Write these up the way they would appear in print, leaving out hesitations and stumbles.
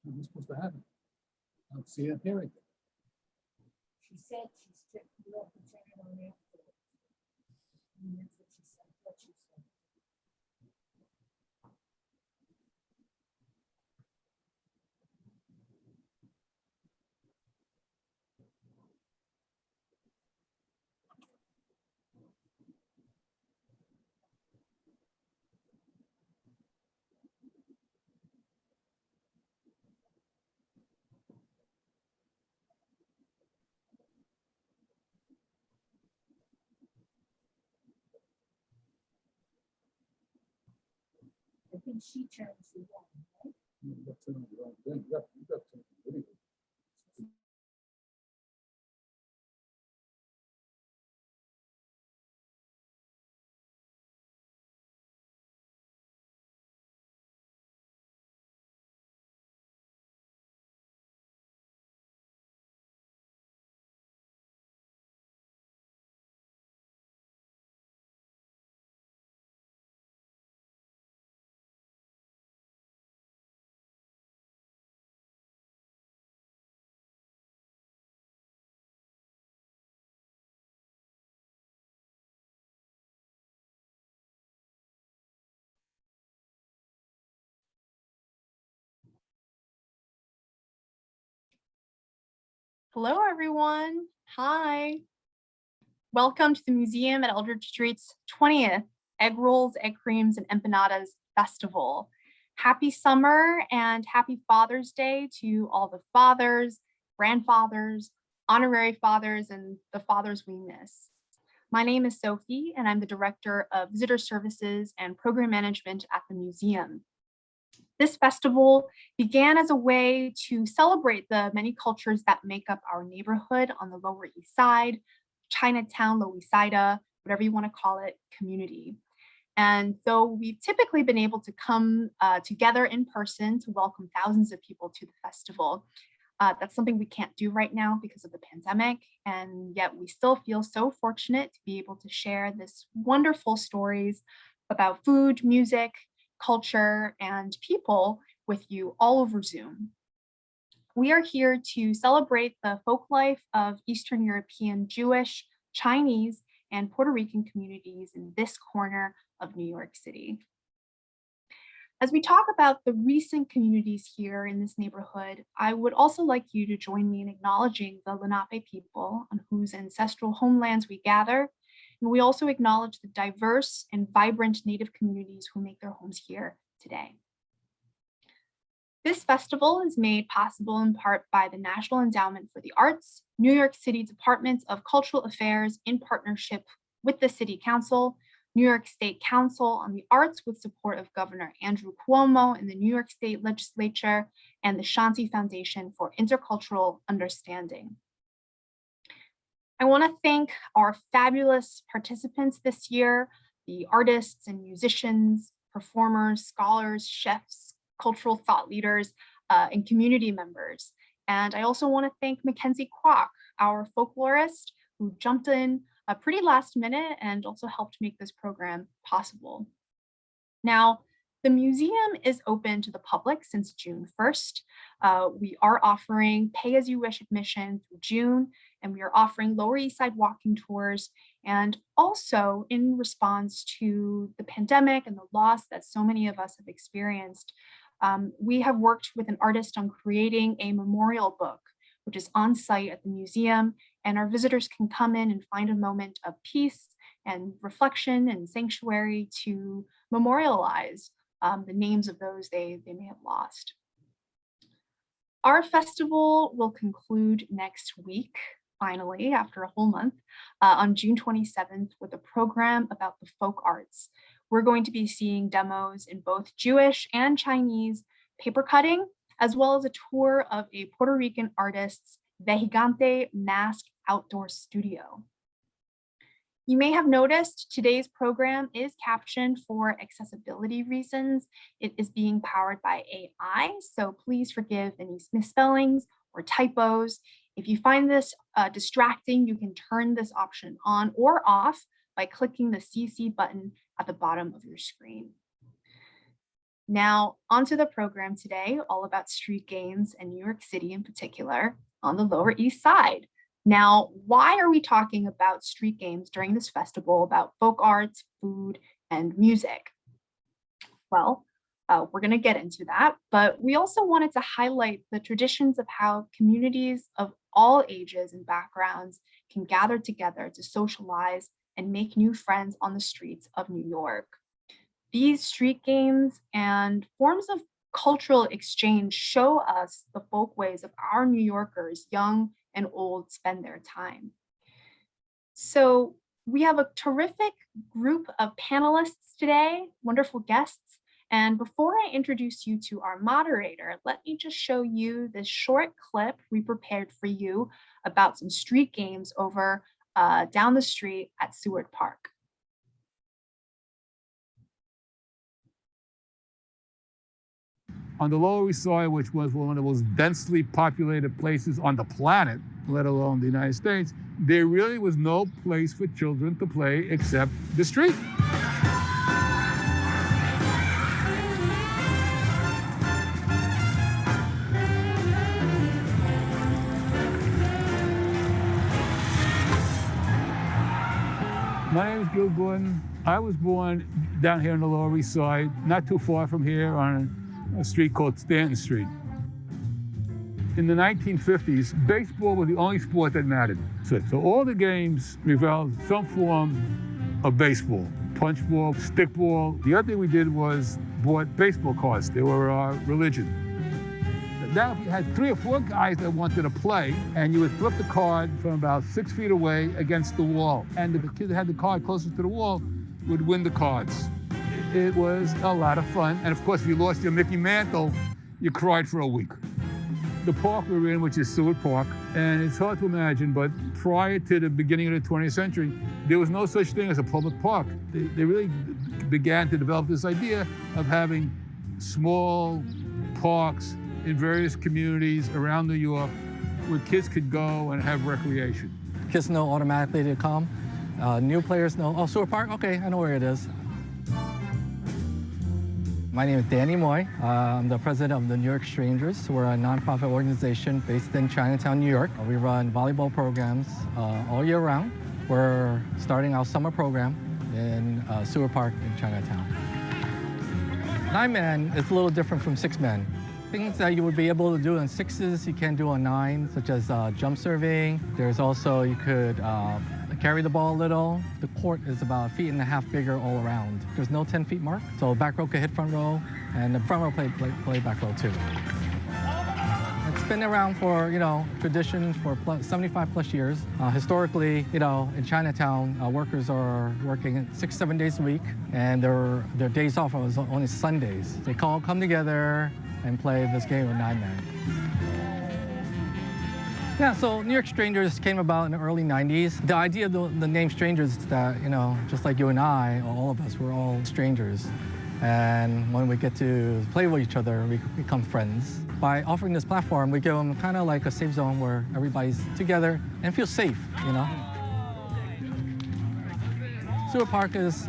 I'm supposed to have it. I don't see it here again. She said she's took you up and turn it on afterwards. And that's what she said. What she said. I think she turns the one, right? You got to turn the wrong thing. You got to turn the video. Hello, everyone. Hi. Welcome to the museum at Eldridge Street's 20th Egg Rolls, Egg Creams, and Empanadas Festival. Happy summer and happy Father's Day to all the fathers, grandfathers, honorary fathers, and the fathers we miss. My name is Sophie, and I'm the Director of Visitor Services and Program Management at the museum. This festival began as a way to celebrate the many cultures that make up our neighborhood on the Lower East Side, Chinatown, Loisaida, whatever you want to call it, community. And though we've typically been able to come together in person to welcome thousands of people to the festival, that's something we can't do right now because of the pandemic. And yet we still feel so fortunate to be able to share this wonderful stories about food, music, culture, and people with you all over Zoom. We are here to celebrate the folk life of Eastern European Jewish, Chinese, and Puerto Rican communities in this corner of New York City. As we talk about the recent communities here in this neighborhood, I would also like you to join me in acknowledging the Lenape people on whose ancestral homelands we gather. And we also acknowledge the diverse and vibrant Native communities who make their homes here today. This festival is made possible in part by the National Endowment for the Arts, New York City Department of Cultural Affairs in partnership with the City Council, New York State Council on the Arts with support of Governor Andrew Cuomo in the New York State Legislature, and the Shanti Foundation for Intercultural Understanding. I want to thank our fabulous participants this year, the artists and musicians, performers, scholars, chefs, cultural thought leaders, and community members. And I also want to thank Mackenzie Kwok, our folklorist, who jumped in pretty last minute and also helped make this program possible. Now, the museum is open to the public since June 1st. We are offering pay-as-you-wish admission through June, and we are offering Lower East Side walking tours. And also in response to the pandemic and the loss that so many of us have experienced, we have worked with an artist on creating a memorial book, which is on site at the museum, and our visitors can come in and find a moment of peace and reflection and sanctuary to memorialize the names of those they may have lost. Our festival will conclude next week, finally, after a whole month, on June 27th with a program about the folk arts. We're going to be seeing demos in both Jewish and Chinese paper cutting, as well as a tour of a Puerto Rican artist's Vejigante masked outdoor studio. You may have noticed today's program is captioned for accessibility reasons. It is being powered by AI, so please forgive any misspellings or typos. If you find this distracting, you can turn this option on or off by clicking the CC button at the bottom of your screen. Now, onto the program today, all about street games and New York City in particular on the Lower East Side. Now, why are we talking about street games during this festival about folk arts, food, and music? Well, we're going to get into that, but we also wanted to highlight the traditions of how communities of all ages and backgrounds can gather together to socialize and make new friends on the streets of New York. These street games and forms of cultural exchange show us the folkways of our New Yorkers, young and old, spend their time. So we have a terrific group of panelists today, wonderful guests. And before I introduce you to our moderator, let me just show you this short clip we prepared for you about some street games over down the street at Seward Park. On the Lower East Side, which was one of the most densely populated places on the planet, let alone the United States, there really was no place for children to play except the street. My name is Gil Gordon. I was born down here on the Lower East Side, not too far from here on a street called Stanton Street. In the 1950s, baseball was the only sport that mattered. So all the games revolved some form of baseball. Punchball, stickball. The other thing we did was bought baseball cards. They were our religion. Now, if you had 3 or 4 guys that wanted to play, and you would flip the card from about 6 feet away against the wall, and the kid that had the card closest to the wall would win the cards. It was a lot of fun, and of course, if you lost your Mickey Mantle, you cried for a week. The park we're in, which is Seward Park, and it's hard to imagine, but prior to the beginning of the 20th century, there was no such thing as a public park. They really began to develop this idea of having small parks in various communities around New York where kids could go and have recreation. Kids know automatically to come. New players know, oh, Seward Park, okay, I know where it is. My name is Danny Moy. I'm the president of the New York Strangers. We're a nonprofit organization based in Chinatown, New York. We run volleyball programs all year round. We're starting our summer program in Seward Park in Chinatown. 9-man is a little different from 6-man. Things that you would be able to do in 6s, you can do on 9, such as jump serving. There's also, you could carry the ball a little. The court is about 1.5 feet bigger all around. There's no 10 feet mark, so back row could hit front row, and the front row play back row too. It's been around for, tradition for 75 plus years. Historically, in Chinatown, workers are working 6-7 days a week, and their days off was only Sundays. They come together and play this game of 9-man. Yeah, so New York Strangers came about in the early 90s. The idea of the name Strangers is that, just like you and I, all of us, we're all strangers. And when we get to play with each other, we become friends. By offering this platform, we give them kind of like a safe zone where everybody's together and feels safe, Seward Park is,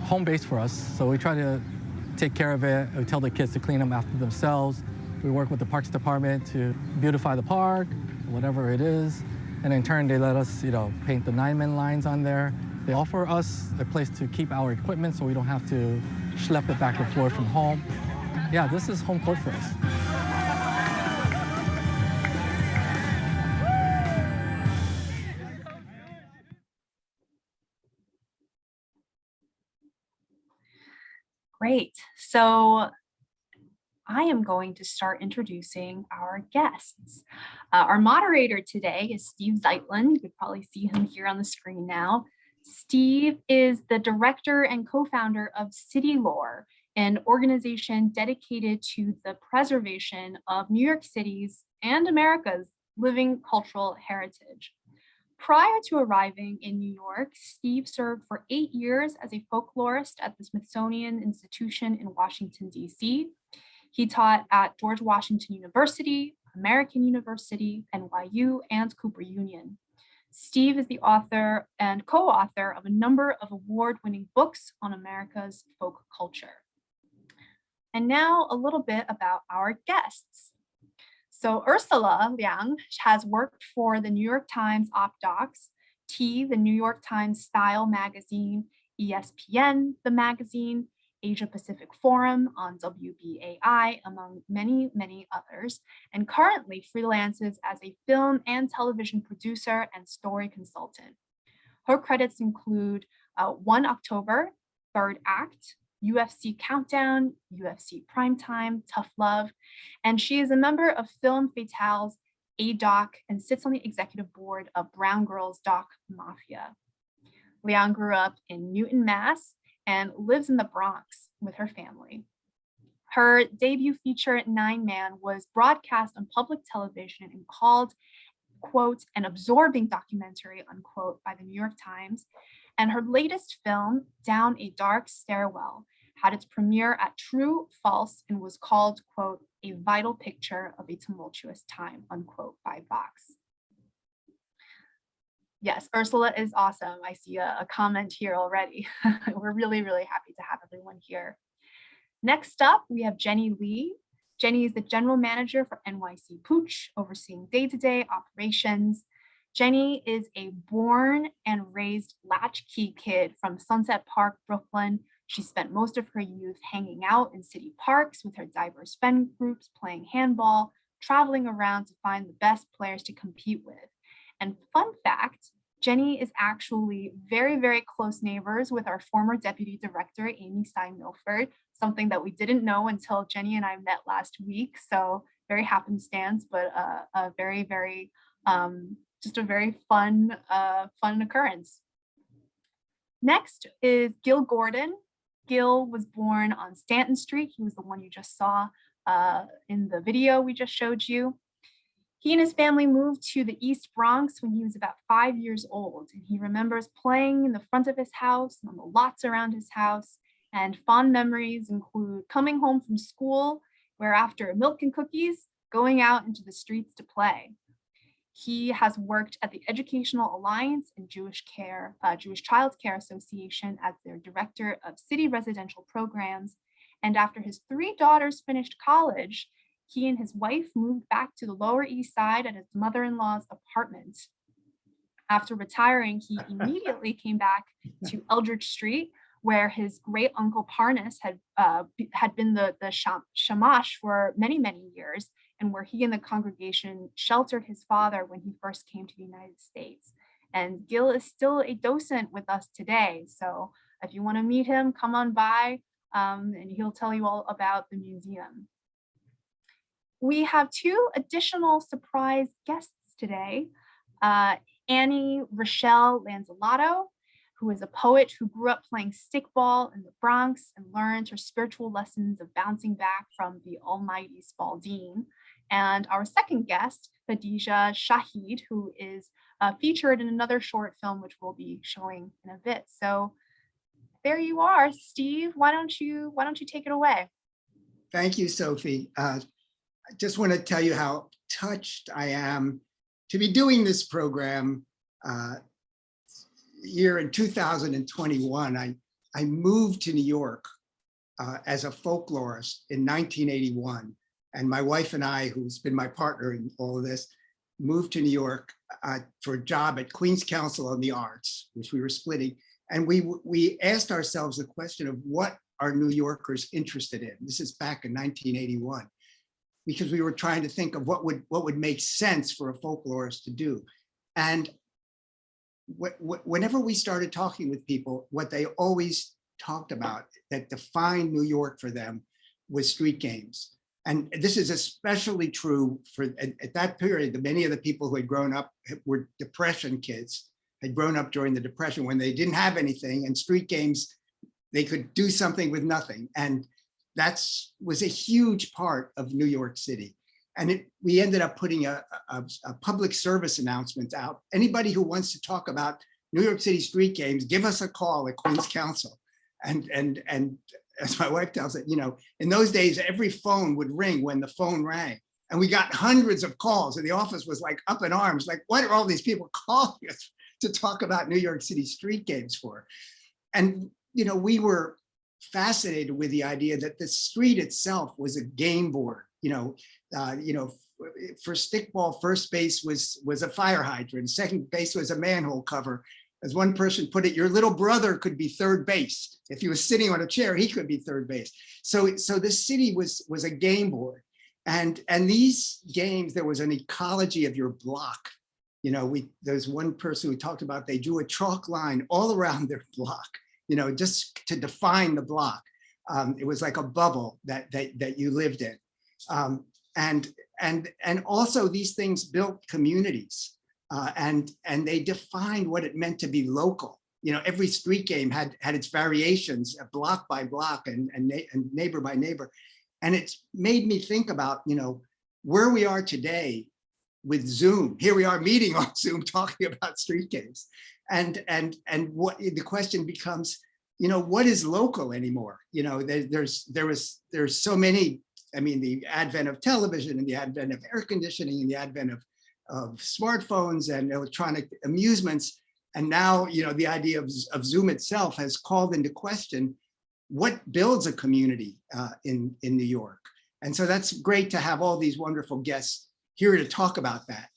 home base for us, so we try to take care of it. We tell the kids to clean them after themselves. We work with the Parks Department to beautify the park, whatever it is. And in turn, they let us, paint the 9-man lines on there. They offer us a place to keep our equipment so we don't have to schlep it back and forth from home. Yeah, this is home court for us. Great. So I am going to start introducing our guests. Our moderator today is Steve Zeitlin. You could probably see him here on the screen now. Steve is the director and co-founder of City Lore, an organization dedicated to the preservation of New York City's and America's living cultural heritage. Prior to arriving in New York, Steve served for 8 years as a folklorist at the Smithsonian Institution in Washington, D.C. He taught at George Washington University, American University, NYU, and Cooper Union. Steve is the author and co-author of a number of award-winning books on America's folk culture. And now a little bit about our guests. So Ursula Liang has worked for the New York Times Op Docs, T, the New York Times Style magazine, ESPN, the magazine, Asia Pacific Forum on WBAI, among many, many others, and currently freelances as a film and television producer and story consultant. Her credits include 1 October, Third Act, UFC Countdown, UFC Primetime, Tough Love, and she is a member of Film Fatale's A-Doc and sits on the executive board of Brown Girls Doc Mafia. Liang grew up in Newton, Mass, and lives in the Bronx with her family. Her debut feature, 9 Man, was broadcast on public television and called, quote, an absorbing documentary, unquote, by the New York Times. And her latest film, Down a Dark Stairwell, had its premiere at True False and was called, quote, a vital picture of a tumultuous time, unquote, by Vox. Yes, Ursula is awesome. I see a comment here already. We're really, really happy to have everyone here. Next up, we have Jenny Lee. Jenny is the general manager for NYC Pooch, overseeing day-to-day operations. Jenny is a born and raised latchkey kid from Sunset Park, Brooklyn. She spent most of her youth hanging out in city parks with her diverse friend groups, playing handball, traveling around to find the best players to compete with. And fun fact, Jenny is actually very, very close neighbors with our former deputy director, Amy Stein-Milford, something that we didn't know until Jenny and I met last week. So very happenstance, but a very, very, just a very fun occurrence. Next is Gil Gordon. Gil was born on Stanton Street. He was the one you just saw in the video we just showed you. He and his family moved to the East Bronx when he was about 5 years old, and he remembers playing in the front of his house and on the lots around his house, and fond memories include coming home from school, where after milk and cookies, going out into the streets to play. He has worked at the Educational Alliance and Jewish Child Care Association as their director of city residential programs, and after his 3 daughters finished college, he and his wife moved back to the Lower East Side at his mother-in-law's apartment. After retiring, he immediately came back to Eldridge Street, where his great uncle Parnas had been the shamash for many, many years, and where he and the congregation sheltered his father when he first came to the United States. And Gil is still a docent with us today. So if you want to meet him, come on by and he'll tell you all about the museum. We have 2 additional surprise guests today. Annie Rochelle Lanzalato, who is a poet who grew up playing stickball in the Bronx and learned her spiritual lessons of bouncing back from the almighty Spalding. And our second guest, Khadija Shahid, who is featured in another short film, which we'll be showing in a bit. So there you are, Steve. Why don't you take it away? Thank you, Sophie. I just want to tell you how touched I am to be doing this program here in 2021. I moved to New York as a folklorist in 1981. And my wife and I, who's been my partner in all of this, moved to New York for a job at Queens Council on the Arts, which we were splitting. And we asked ourselves the question of what are New Yorkers interested in? This is back in 1981, because we were trying to think of what would make sense for a folklorist to do. And whenever we started talking with people, what they always talked about that defined New York for them was street games. And this is especially true for at that period, many of the people who had grown up were Depression kids, had grown up during the Depression when they didn't have anything, and street games, they could do something with nothing. And that was a huge part of New York City. And we ended up putting a public service announcement out. Anybody who wants to talk about New York City street games, give us a call at Queens Council. And as my wife tells it, in those days, every phone would ring when the phone rang. And we got hundreds of calls, and the office was like up in arms, like, what are all these people calling us to talk about New York City street games for? And, we were fascinated with the idea that the street itself was a game board. For stickball, first base was a fire hydrant, second base was a manhole cover. As one person put it, your little brother could be third base. If he was sitting on a chair, he could be third base. So the city was a game board. And these games, there was an ecology of your block. There's one person who talked about they drew a chalk line all around their block, just to define the block. It was like a bubble that you lived in. And also these things built communities, and they defined what it meant to be local. Every street game had its variations, block by block and neighbor by neighbor. And it's made me think about, where we are today with Zoom. Here we are meeting on Zoom talking about street games. And what the question becomes, what is local anymore? There's so many, the advent of television and the advent of air conditioning and the advent of smartphones and electronic amusements. And now, the idea of Zoom itself has called into question what builds a community in New York. And so that's great to have all these wonderful guests here to talk about that.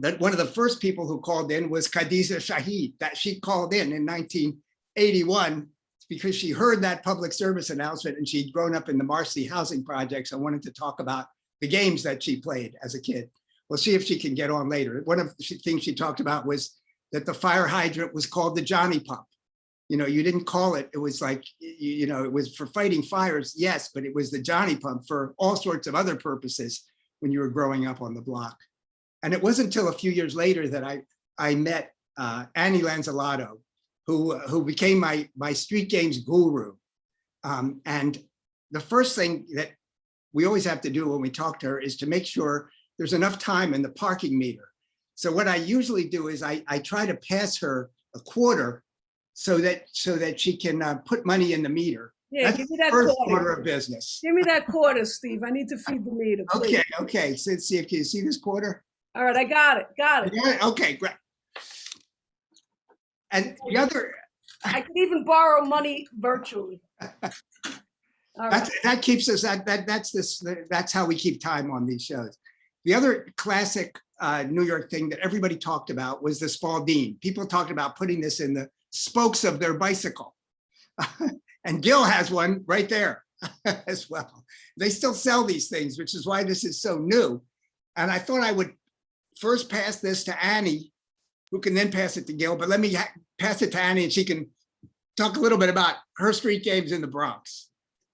That one of the first people who called in was Khadija Shahid, that she called in 1981 because she heard that public service announcement and she'd grown up in the Marcy housing projects and wanted to talk about the games that she played as a kid. We'll see if she can get on later. One of the things she talked about was that the fire hydrant was called the Johnny Pump. You didn't call it, it was like, it was for fighting fires, yes, but it was the Johnny Pump for all sorts of other purposes when you were growing up on the block. And it wasn't until a few years later that I met Annie Lanzalato, who became my street games guru. And the first thing that we always have to do when we talk to her is to make sure there's enough time in the parking meter. So what I usually do is I try to pass her a quarter so that she can put money in the meter. Yeah, That's give me that the first quarter. order of business. Give me that quarter, Steve. I need to feed the meter. Please. Okay. So let's see if you see this quarter. All right, I got it. Okay, great. And the other, I can even borrow money virtually. All right. that keeps us that's how we keep time on these shows. The other classic New York thing that everybody talked about was the Spalding. People talked about putting this in the spokes of their bicycle. And Gil has one right there as well. They still sell these things, which is why this is so new. And I thought I would first pass this to Annie, who can then pass it to Gil, but let me pass it to Annie and she can talk a little bit about her street games in the Bronx.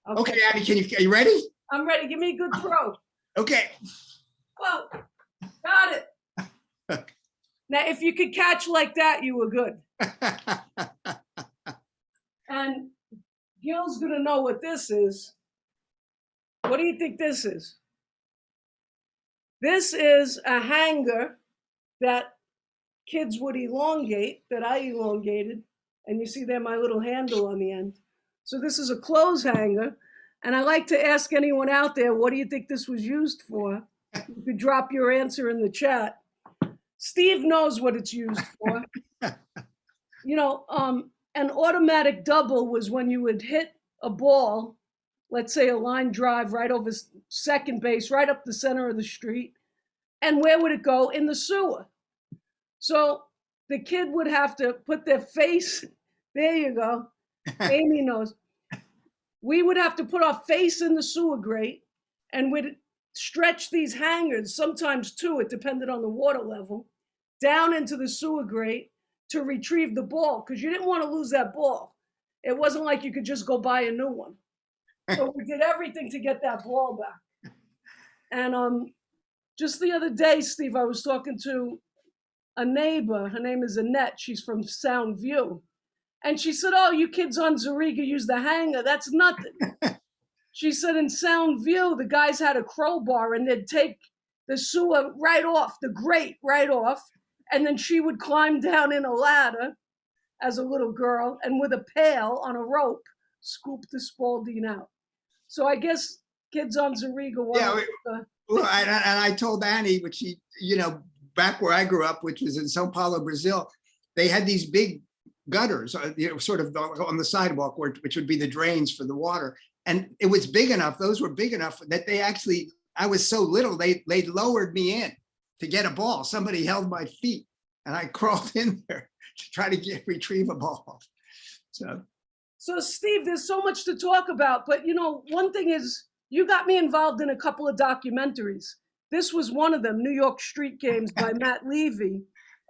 Okay, Annie, are you ready? I'm ready. Give me a good throw. Okay. Whoa, got it. Now, if you could catch like that, you were good. And Gil's gonna know what this is. What do you think this is? This is a hanger that kids would elongate, that I elongated. And you see there my little handle on the end. So this is a clothes hanger. And I like to ask anyone out there, what do you think this was used for? You could drop your answer in the chat. Steve knows what it's used for. An automatic double was when you would hit a ball, let's say a line drive right over second base, right up the center of the street. And where would it go? In the sewer. So the kid would have to put their face, there you go. Amy knows. We would have to put our face in the sewer grate and we'd stretch these hangers, sometimes two, it depended on the water level, down into the sewer grate to retrieve the ball, because you didn't want to lose that ball. It wasn't like you could just go buy a new one. So we did everything to get that ball back. And just the other day, Steve, I was talking to a neighbor. Her name is Annette. She's from Sound View. And she said, oh, you kids on Zariga use the hanger. That's nothing. She said in Sound View, the guys had a crowbar and they'd take the sewer right off, the grate right off. And then she would climb down in a ladder as a little girl and with a pail on a rope, scoop the Spalding out. So I guess kids on Zariga. Yeah, uh, well, and I told Annie, which she, back where I grew up, which was in Sao Paulo, Brazil, they had these big gutters, sort of on the sidewalk, which would be the drains for the water. And it was big enough, those were big enough that they actually, I was so little, they lowered me in to get a ball. Somebody held my feet and I crawled in there to try to retrieve a ball. So Steve, there's so much to talk about, but one thing is, you got me involved in a couple of documentaries. This was one of them, New York Street Games by Matt Levy.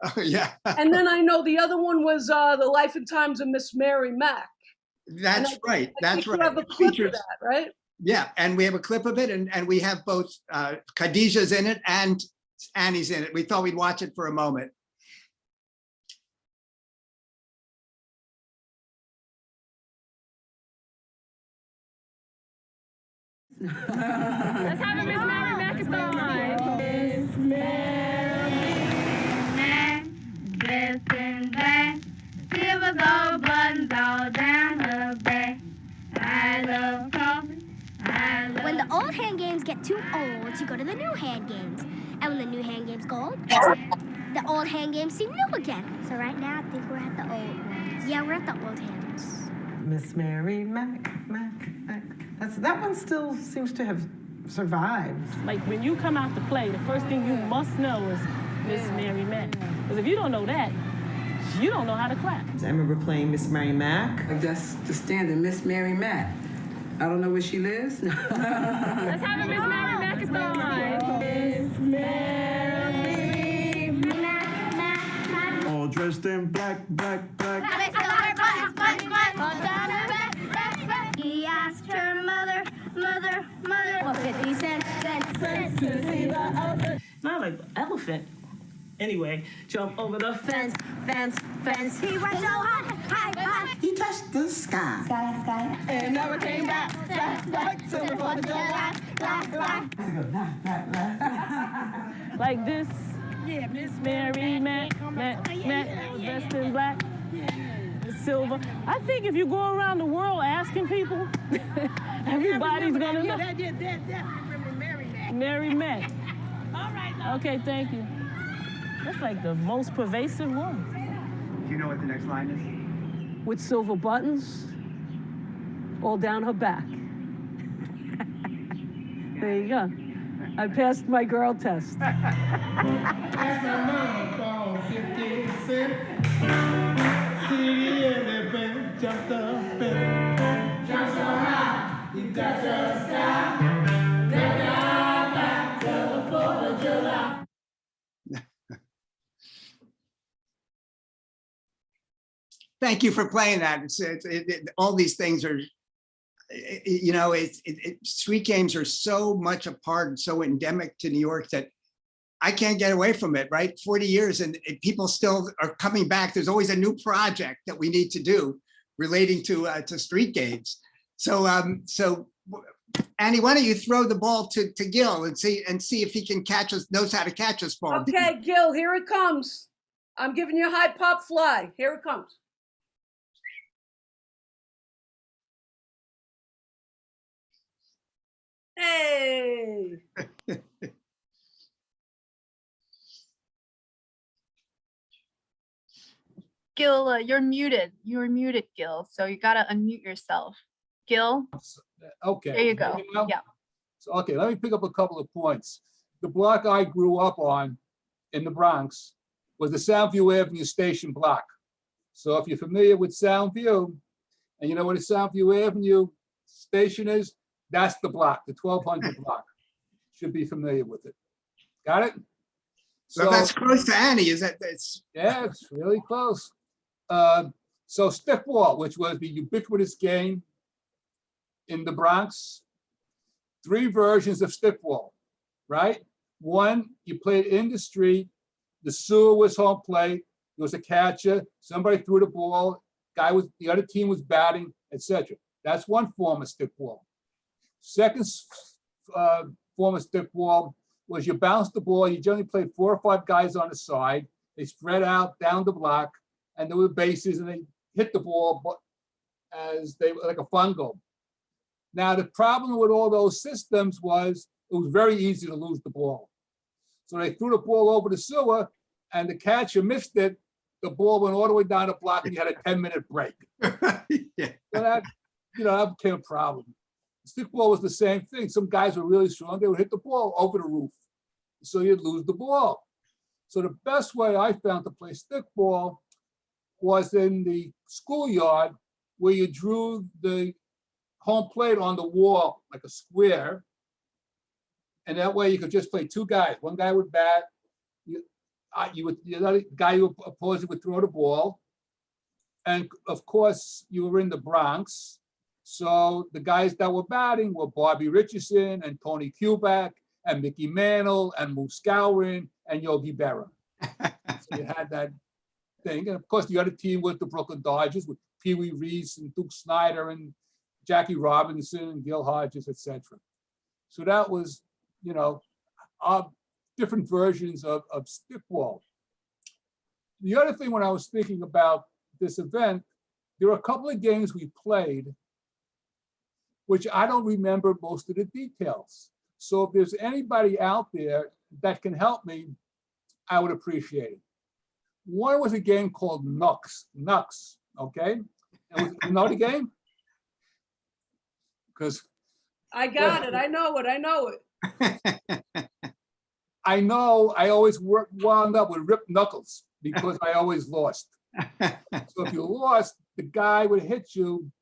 Oh, yeah. And then I know the other one was The Life and Times of Miss Mary Mack. That's right. That's right. You have a clip of that, right? Yeah, and we have a clip of it, and we have both Khadijah's in it and Annie's in it. We thought we'd watch it for a moment. Let's have a Miss Mary Mack on. Miss Mary Mack, dressed in black, silver gold buttons all down her back. I love coffee. When the old hand games get too old, you go to the new hand games. And when the new hand games go old, the old hand games seem new again. So right now, I think we're at the old ones. Yeah, we're at the old hands. Miss Mary Mack. That one still seems to have survived. Like when you come out to play, the first thing you must know is Miss Mary Mack. Because if you don't know that, you don't know how to clap. I remember playing Miss Mary Mack. That's the standard, Miss Mary Mack. I don't know where she lives. Let's have a Miss Mary Mack on. Miss Mary Mack. All dressed in black. He asked her mother, what 50 cents to see the elephant. Not like the elephant. Anyway, jump over the fence. He went so high. He touched the sky. Sky. And never came back. Back till before the July. Like this. Yeah, Miss Mary Mack, dressed in black, silver. I think if you go around the world asking people, everybody's gonna know. That remember Mary Mack. Mary Mack. All right. Okay, thank you. That's like the most pervasive one. Do you know what the next line is? With silver buttons all down her back. There you go. I passed my girl test. Ask my mama for 50 cents. See elephant jumped up and jumped so high, he touched the sky. Then got back till the 4th of July. Thank you for playing that. All these things are, street games are so much a part and so endemic to New York that I can't get away from it, right? 40 years and people still are coming back. There's always a new project that we need to do relating to street games. So Annie, why don't you throw the ball to Gil and see if he can catch us, knows how to catch us ball. Okay, Gil, here it comes. I'm giving you a high pop fly. Here it comes. Hey. Gil, you're muted. You're muted, Gil. So you gotta unmute yourself. Gil, Okay. there you go. Now? Yeah. So, okay, let me pick up a couple of points. The block I grew up on in the Bronx was the Soundview Avenue Station block. So if you're familiar with Soundview, and you know what a Soundview Avenue station is, that's the block, the 1200 block. Should be familiar with it. Got it? So that's close to Annie, is that? Yeah, it's really close. So Stickball, which was the ubiquitous game in the Bronx, 3 versions of Stickball, right? One, you played in the street, the sewer was home plate, there was a catcher, somebody threw the ball, the other team was batting, etc. That's one form of Stickball. Second form of Stickball was you bounce the ball, you generally played 4 or 5 guys on the side, they spread out down the block, and there were bases, and they hit the ball as they like a fungo. Now, the problem with all those systems was it was very easy to lose the ball. So they threw the ball over the sewer, and the catcher missed it. The ball went all the way down the block, and you had a 10-minute break. Yeah. So that, that became a problem. Stickball was the same thing. Some guys were really strong. They would hit the ball over the roof. So you'd lose the ball. So the best way I found to play stickball was in the schoolyard, where you drew the home plate on the wall like a square. And that way you could just play two guys. One guy would bat, the other guy you opposing would throw the ball. And of course, you were in the Bronx. So the guys that were batting were Bobby Richardson and Tony Kubek and Mickey Mantle and Moose Gowron and Yogi Berra. So you had that thing. And of course, the other team was the Brooklyn Dodgers with Pee Wee Reese and Duke Snyder and Jackie Robinson and Gil Hodges, etc. So that was, different versions of stickball. The other thing when I was thinking about this event, there were a couple of games we played, which I don't remember most of the details. So if there's anybody out there that can help me, I would appreciate it. One was a game called Nux, okay? You know the game? Because I got it. I know it. I know I always wound up with ripped knuckles because I always lost. So if you lost, the guy would hit you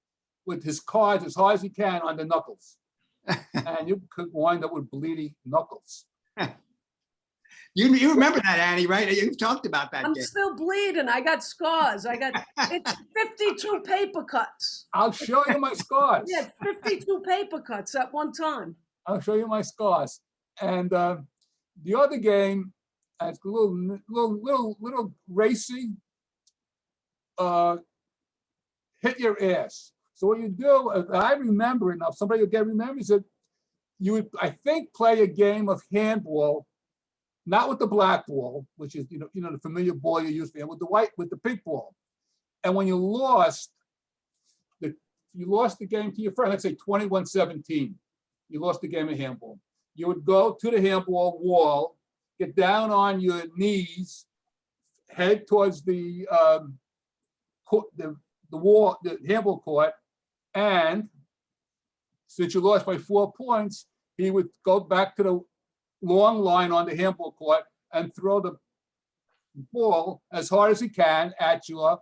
with his cards as hard as he can on the knuckles. And you could wind up with bleeding knuckles. You remember that, Annie, right? You've talked about that I'm game. still bleeding. I got scars. It's 52 paper cuts. I'll show you my scars. Yeah, 52 paper cuts at one time. I'll show you my scars. And the other game, it's a little racy. Hit your ass. So what you do, I remember it now. Somebody will remember is that you would, I think, play a game of handball, not with the black ball, which is the familiar ball you use, with the pink ball. And when you lost, you lost the game to your friend. Let's say 21-17. You lost the game of handball. You would go to the handball wall, get down on your knees, head towards the wall, the handball court, and since you lost by 4 points, he would go back to the long line on the handball court and throw the ball as hard as he can at you.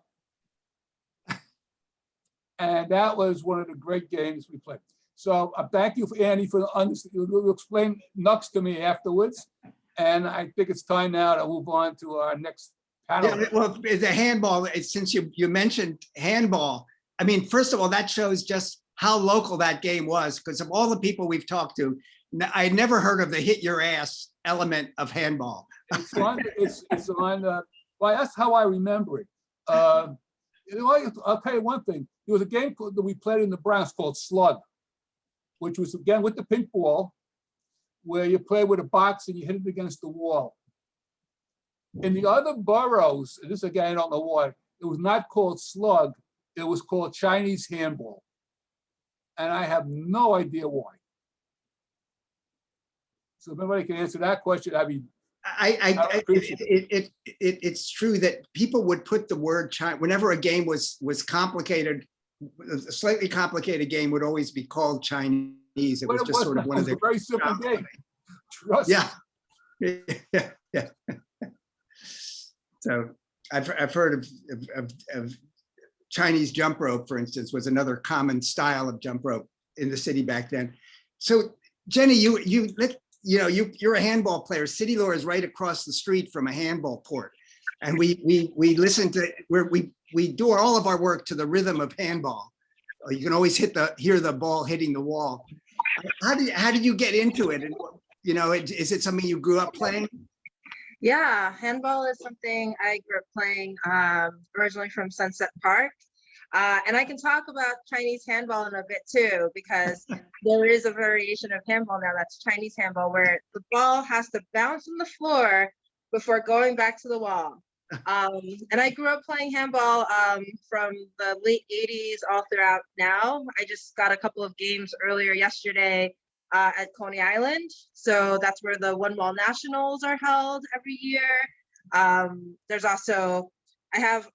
And that was one of the great games we played. So thank you, Annie, for you'll explain Nux to me afterwards. And I think it's time now to move on to our next panel. Yeah, well, the handball, since you mentioned handball, I mean, first of all, that shows just how local that game was, because of all the people we've talked to, I had never heard of the hit your ass element of handball. It's on, well, that's how I remember it. I'll tell you one thing. There was a game that we played in the Bronx called Slug, which was, again, with the pink ball, where you play with a box and you hit it against the wall. In the other boroughs, and this again, I don't know why, it was not called Slug, it was called Chinese handball. And I have no idea why. So if anybody can answer that question, I'd be it's true that people would put the word China, whenever a game was complicated, a slightly complicated game would always be called Chinese. It was just sort of one of the. It was a very simple game. Trust me. Yeah. So I've heard of Chinese jump rope, for instance, was another common style of jump rope in the city back then. So Jenny, you're a handball player. City Law is right across the street from a handball court, and we listen to we do all of our work to the rhythm of handball. You can always hear the ball hitting the wall. How did you get into it? And is it something you grew up playing? Yeah, handball is something I grew up playing, originally from Sunset Park. And I can talk about Chinese handball in a bit too, because there is a variation of handball now that's Chinese handball, where the ball has to bounce on the floor before going back to the wall. And I grew up playing handball from the late 80s all throughout now. I just got a couple of games earlier yesterday at Coney Island. So that's where the One Ball Nationals are held every year. There's also, I have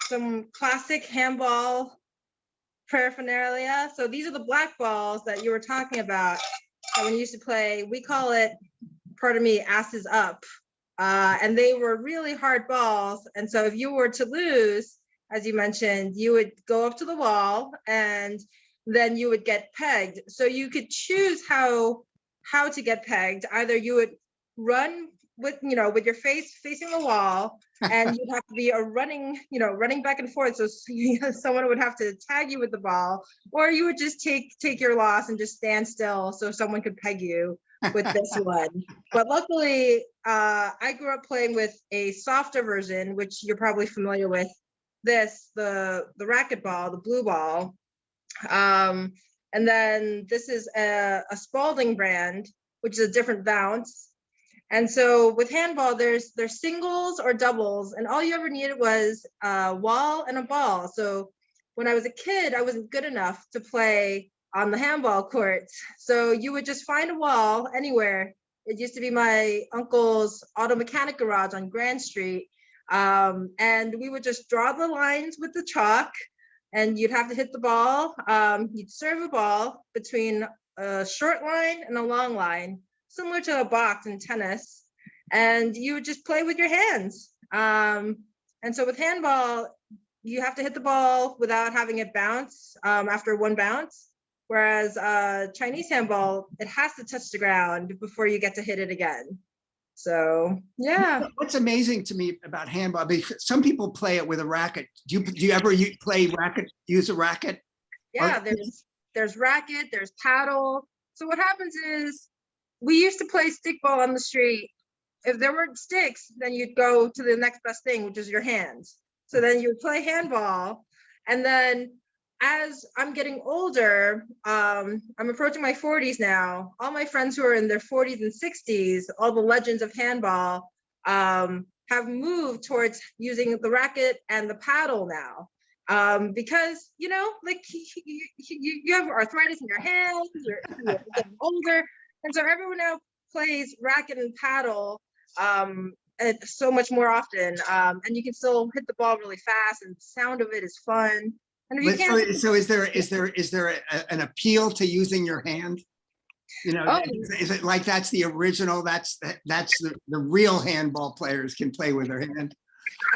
some classic handball paraphernalia. So these are the black balls that you were talking about. And when you used to play, we call it, pardon me, asses up. And they were really hard balls. And so if you were to lose, as you mentioned, you would go up to the wall and then you would get pegged. So you could choose how to get pegged. Either you would run with your face facing the wall, and you'd have to be running back and forth. So someone would have to tag you with the ball, or you would just take your loss and just stand still so someone could peg you with this one. But luckily, I grew up playing with a softer version, which you're probably familiar with. The racquetball, the blue ball. And then this is a Spalding brand, which is a different bounce. And so with handball, there's singles or doubles, and all you ever needed was a wall and a ball. So when I was a kid, I wasn't good enough to play on the handball courts. So you would just find a wall anywhere. It used to be my uncle's auto mechanic garage on Grand Street. And we would just draw the lines with the chalk, and you'd have to hit the ball. You'd serve a ball between a short line and a long line, similar to a box in tennis, and you would just play with your hands. And so with handball, you have to hit the ball without having it bounce after one bounce. Whereas Chinese handball, it has to touch the ground before you get to hit it again. So, yeah. What's amazing to me about handball, because some people play it with a racket. Do you ever use a racket? Yeah, there's racket, there's paddle. So what happens is, we used to play stickball on the street. If there weren't sticks, then you'd go to the next best thing, which is your hands. So then you would play handball. And then as I'm getting older, I'm approaching my 40s now. All my friends who are in their 40s and 60s, all the legends of handball, have moved towards using the racket and the paddle now. Because, like you have arthritis in your hands, you're getting older. And so everyone now plays racket and paddle so much more often. And you can still hit the ball really fast, and the sound of it is fun. And if you can't, so is there an appeal to using your hand? Is it like that's the original, that's the real handball players can play with their hand?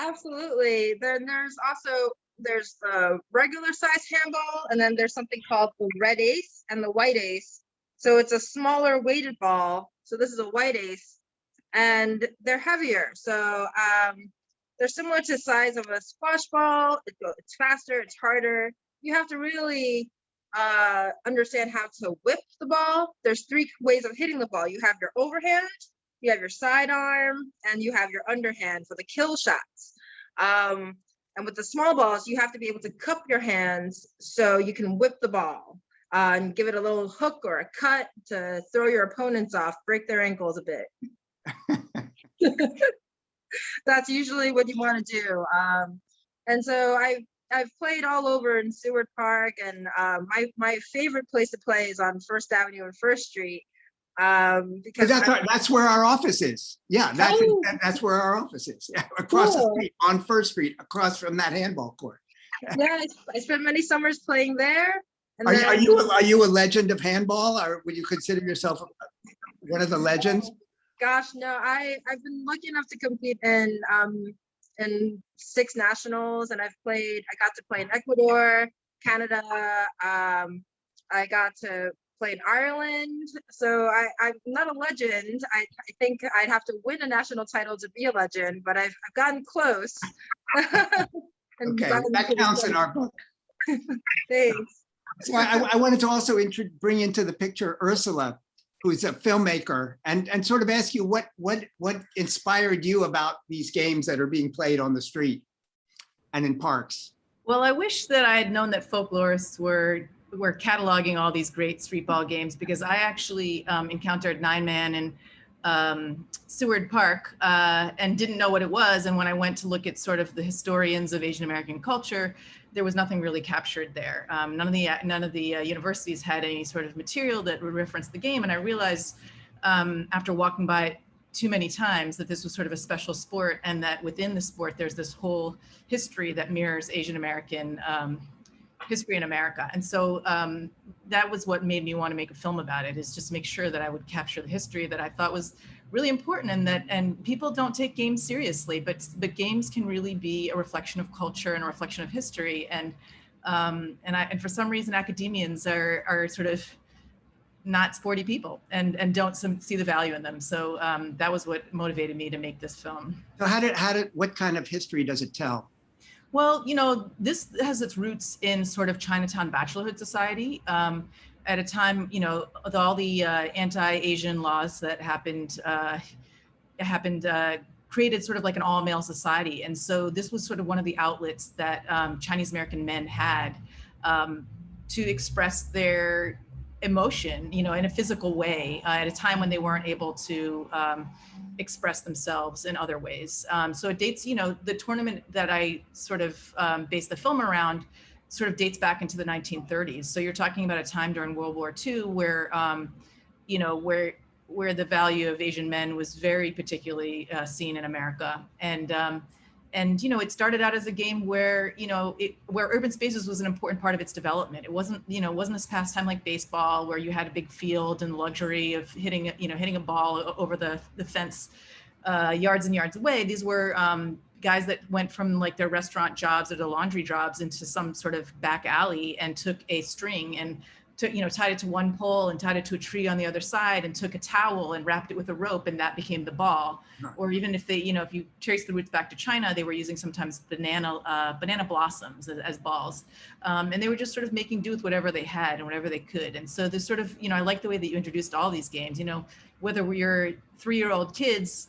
Absolutely. Then there's the regular size handball, and then there's something called the red ace and the white ace. So it's a smaller weighted ball. So this is a white ace, and they're heavier. So they're similar to the size of a squash ball. It's faster, it's harder. You have to really understand how to whip the ball. There's 3 ways of hitting the ball. You have your overhand, you have your sidearm, and you have your underhand for the kill shots. And with the small balls, you have to be able to cup your hands so you can whip the ball. And give it a little hook or a cut to throw your opponents off, break their ankles a bit. That's usually what you want to do. And so I've played all over in Seward Park, and my favorite place to play is on First Avenue and First Street. Because that's where our office is. Yeah, that's where our office is. Yeah, across the street on First Street, across from that handball court. Yeah, I spent many summers playing there. Are you a legend of handball, or would you consider yourself one of the legends? Gosh, no. I've been lucky enough to compete in 6 nationals, and I got to play in Ecuador, Canada. I got to play in Ireland. So I'm not a legend. I think I'd have to win a national title to be a legend, but I've gotten close. Okay, that counts in our book. Thanks. So I wanted to also bring into the picture Ursula, who's a filmmaker, and sort of ask you what inspired you about these games that are being played on the street and in parks. Well, I wish that I had known that folklorists were cataloging all these great street ball games, because I actually encountered Nine Man and Seward Park and didn't know what it was. And when I went to look at sort of the historians of Asian American culture, there was nothing really captured there. None of the universities had any sort of material that would reference the game. And I realized after walking by it too many times that this was sort of a special sport, and that within the sport, there's this whole history that mirrors Asian American history in America. And so that was what made me want to make a film about it, is just make sure that I would capture the history that I thought was really important, and people don't take games seriously, but games can really be a reflection of culture and a reflection of history. And for some reason, academians are sort of not sporty people and don't see the value in them. So that was what motivated me to make this film. So what kind of history does it tell? Well, you know, this has its roots in sort of Chinatown bachelorhood society. At a time, you know, with all the anti-Asian laws that happened, created sort of like an all-male society. And so this was sort of one of the outlets that Chinese American men had to express their emotion, you know, in a physical way at a time when they weren't able to express themselves in other ways. So it dates, you know, the tournament that I sort of based the film around sort of dates back into the 1930s. So you're talking about a time during World War II where, you know, where the value of Asian men was very particularly seen in America. And you know, it started out as a game where, you know, where urban spaces was an important part of its development. It wasn't, you know, it wasn't this pastime like baseball where you had a big field and luxury of hitting a ball over the fence yards and yards away. These were guys that went from like their restaurant jobs or their laundry jobs into some sort of back alley and took a string and tied it to one pole and tied it to a tree on the other side and took a towel and wrapped it with a rope, and that became the ball. Right. Or even if they, you know, if you trace the roots back to China, they were using sometimes banana blossoms as balls. And they were just sort of making do with whatever they had and whatever they could. And so this sort of, you know, I like the way that you introduced all these games, you know, whether you're 3-year-old kids,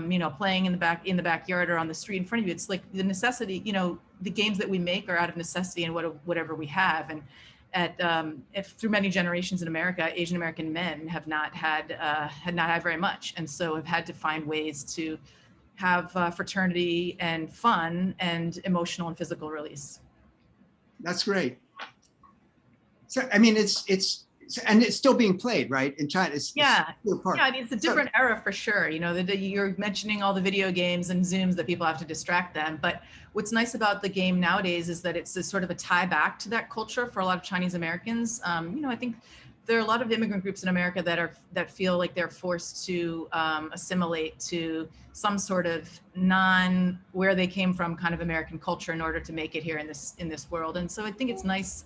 you know, playing in the backyard or on the street in front of you, it's like the necessity, you know, the games that we make are out of necessity and whatever we have. And if through many generations in America, Asian American men have not had very much, and so have had to find ways to have fraternity and fun and emotional and physical release. That's great. So I mean, it's and it's still being played, right, in China. Yeah, I mean, it's a different era for sure. You know, you're mentioning all the video games and Zooms that people have to distract them. But what's nice about the game nowadays is that it's a sort of a tie back to that culture for a lot of Chinese Americans. You know, I think there are a lot of immigrant groups in America that feel like they're forced to assimilate to some sort of where they came from kind of American culture in order to make it here in this world. And so I think it's nice.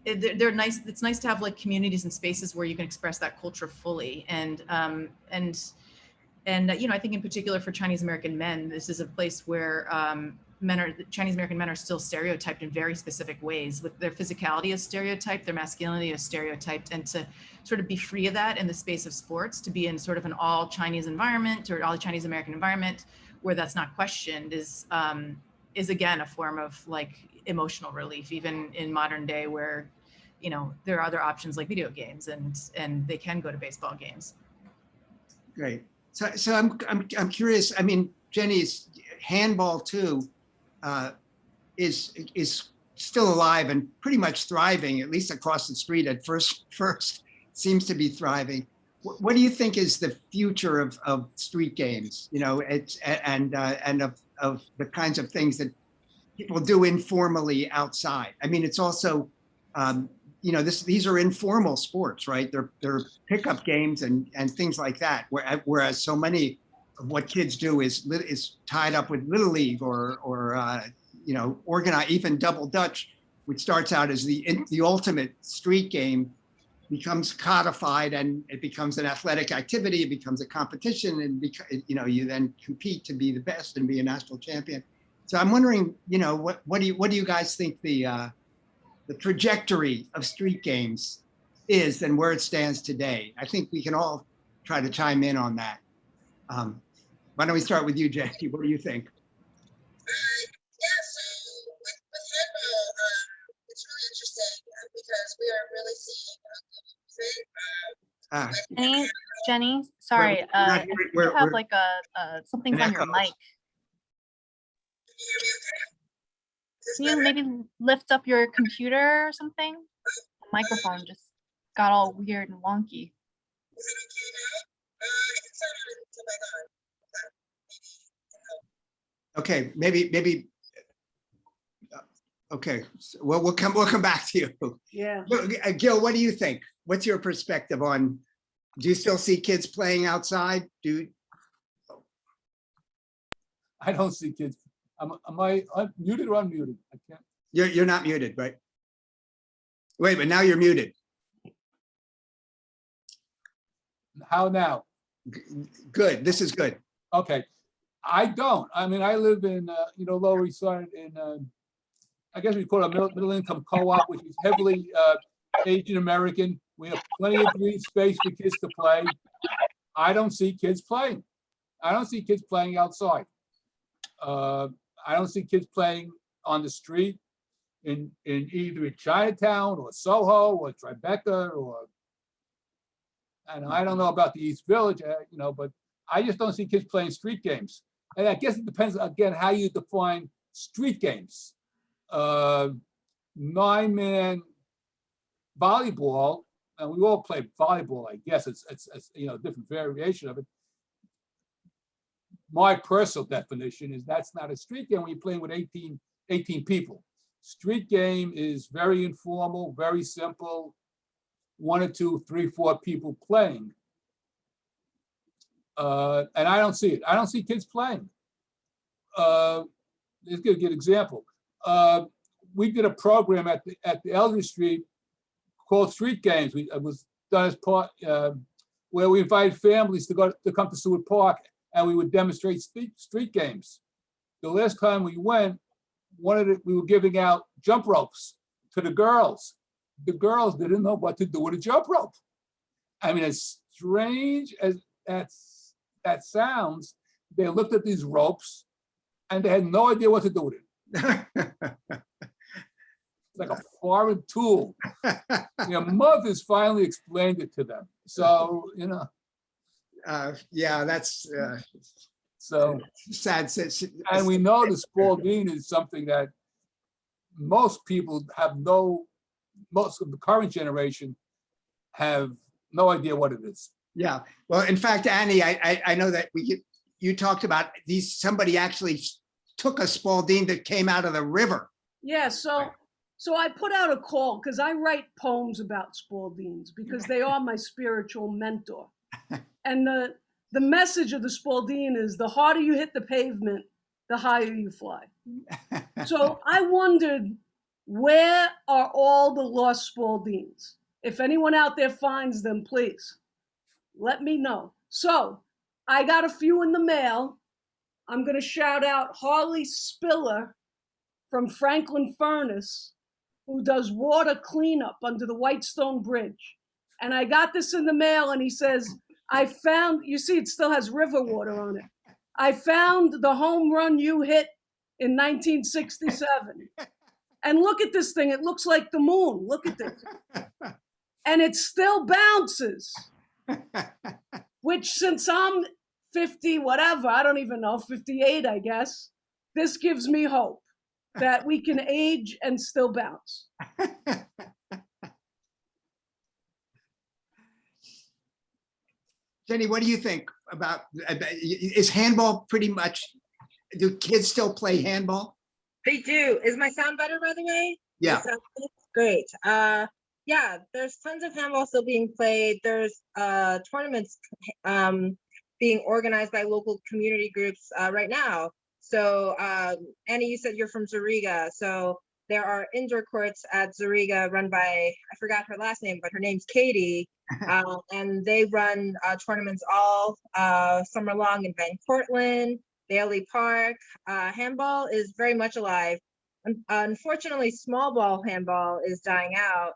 They're nice. It's nice to have like communities and spaces where you can express that culture fully. And you know, I think in particular for Chinese American men, this is a place where Chinese American men are still stereotyped in very specific ways. With their physicality is stereotyped, their masculinity is stereotyped, and to sort of be free of that in the space of sports, to be in sort of an all Chinese environment or all Chinese American environment where that's not questioned is again a form of like emotional relief, even in modern day where, you know, there are other options like video games and they can go to baseball games. Great. So I'm curious. I mean, Jenny's handball too is still alive and pretty much thriving, at least across the street at first seems to be thriving. What do you think is the future of street games? You know, and of the kinds of things that people do informally outside. I mean, it's also, you know, these are informal sports, right? They're pickup games and things like that. Whereas so many of what kids do is tied up with Little League or you know, organized, even Double Dutch, which starts out as the ultimate street game, becomes codified and it becomes an athletic activity. It becomes a competition, and you know, you then compete to be the best and be a national champion. So I'm wondering, you know, what do you guys think the trajectory of street games is and where it stands today? I think we can all try to chime in on that. Why don't we start with you, Jackie? What do you think? Yeah, so with handball, it's really interesting because we are really seeing a good movement. Jenny. Sorry, I think you have like something's an on your echo. mic. Can you maybe lift up your computer or something? The microphone just got all weird and wonky. Okay, maybe. Okay, well, we'll come back to you. Yeah. Gil, what do you think? What's your perspective on, do you still see kids playing outside? I don't see kids. Am I muted or unmuted? I can't. You're not muted, right? Wait, but now you're muted. How now? Good, this is good. Okay, I don't. I mean, I live in, Lower East Side in, I guess we call it a middle income co-op, which is heavily Asian American. We have plenty of green space for kids to play. I don't see kids playing. I don't see kids playing outside. I don't see kids playing on the street in either Chinatown or Soho or Tribeca or, and I don't know about the East Village, but I just don't see kids playing street games. And I guess it depends, again, how you define street games. 9-man volleyball, and we all play volleyball, I guess. It's a different variation of it. My personal definition is that's not a street game when you're playing with 18 people. Street game is very informal, very simple, 1 or 2, 3, 4 people playing. And I don't see it. I don't see kids playing. Let's give a good example. We did a program at the Eldridge Street called Street Games. It was done as part where we invited families to come to Seward Park, and we would demonstrate street games. The last time we went, we were giving out jump ropes to the girls. The girls didn't know what to do with a jump rope. I mean, as strange as that sounds, they looked at these ropes and they had no idea what to do with it. Like a foreign tool. Mothers finally explained it to them. So, yeah, that's so sad. And we know the Spalding is something that most people most of the current generation have no idea what it is. Yeah, well, in fact, Annie, I know that you talked about somebody actually took a Spalding that came out of the river. Yeah, so I put out a call because I write poems about Spaldings because they are my spiritual mentor. And the message of the Spalding is the harder you hit the pavement, the higher you fly. So I wondered, where are all the lost Spaldings? If anyone out there finds them, please let me know. So I got a few in the mail. I'm going to shout out Harley Spiller from Franklin Furnace, who does water cleanup under the Whitestone Bridge. And I got this in the mail, and he says, I found, you see, it still has river water on it. I found the home run you hit in 1967. And look at this thing. It looks like the moon. Look at this. And it still bounces, which since I'm 50, whatever, I don't even know, 58, I guess, this gives me hope that we can age and still bounce. Jenny, what do you think about, is handball pretty much, do kids still play handball? They do. Is my sound better, by the way? Yeah. Great. Yeah, there's tons of handball still being played. There's tournaments being organized by local community groups right now. So Annie, you said you're from Zuriga. So there are indoor courts at Zuriga run by, I forgot her last name, but her name's Katie. And they run tournaments all summer long in Van Cortlandt, Bailey Park. Handball is very much alive. Unfortunately, small ball handball is dying out.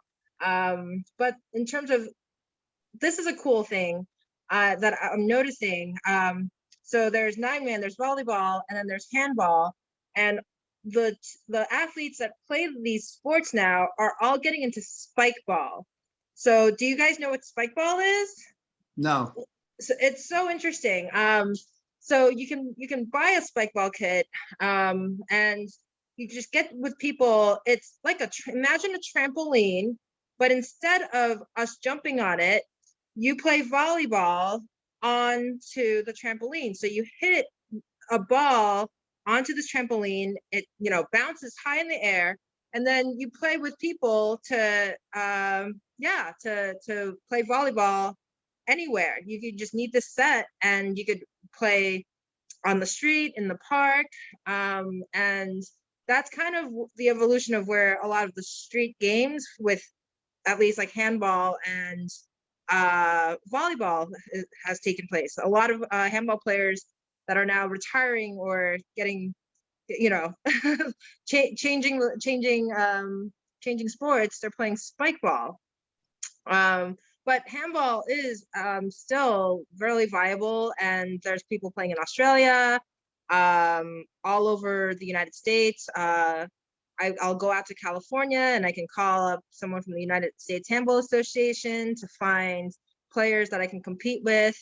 But in terms of, this is a cool thing that I'm noticing. So there's 9-man, there's volleyball, and then there's handball. And the athletes that play these sports now are all getting into spike ball. So do you guys know what spike ball is? No. So it's so interesting. So you can buy a spike ball kit, and you just get with people. It's like imagine a trampoline, but instead of us jumping on it, you play volleyball onto the trampoline. So you hit a ball onto this trampoline. It bounces high in the air, and then you play with people to play volleyball anywhere. You just need the set, and you could play on the street, in the park, and that's kind of the evolution of where a lot of the street games, with at least like handball and volleyball, has taken place. A lot of handball players that are now retiring or getting, changing sports, they're playing spike ball. But handball is still really viable, and there's people playing in Australia, all over the United States. I'll go out to California, and I can call up someone from the United States Handball Association to find players that I can compete with.